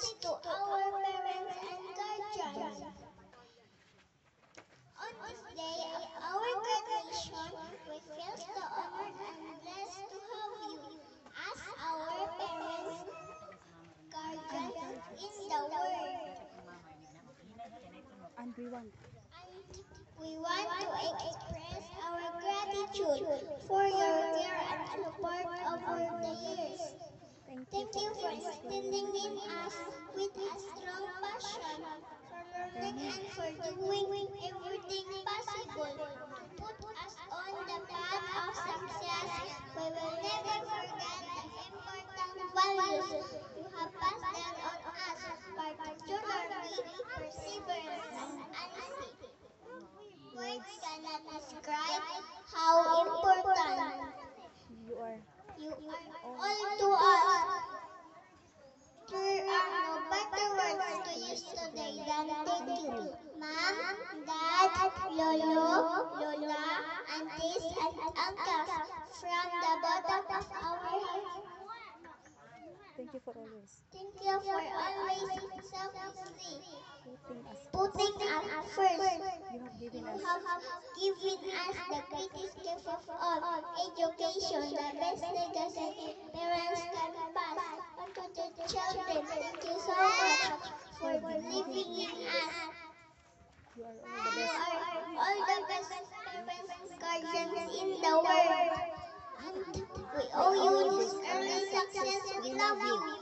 message to our parents and guardians. On this day of our graduation, we feel so honored and blessed to have you as our parents, guardians in the world. And We want to express our gratitude for your care and support over the years. Thank you for instilling in us with a strong passion for learning and for doing everything possible to put us on the path of success. We will never forget the important values you have passed down on us, particularly perseverance and honesty. Words cannot describe how important you are you are all to us. There are no better words to use today than thank you. Mom, Dad, Lolo, Lola, aunties, and uncles from the bottom of our hearts. thank you for always Thank you for always selflessly putting us putting us first. you have given You us have given us the greatest gift of all, education, the best legacy parents can pass on to the children. Thank you so much for believing in us. you are all the You best are all the best parents, guardians in the world. And we owe you this early success. We love you.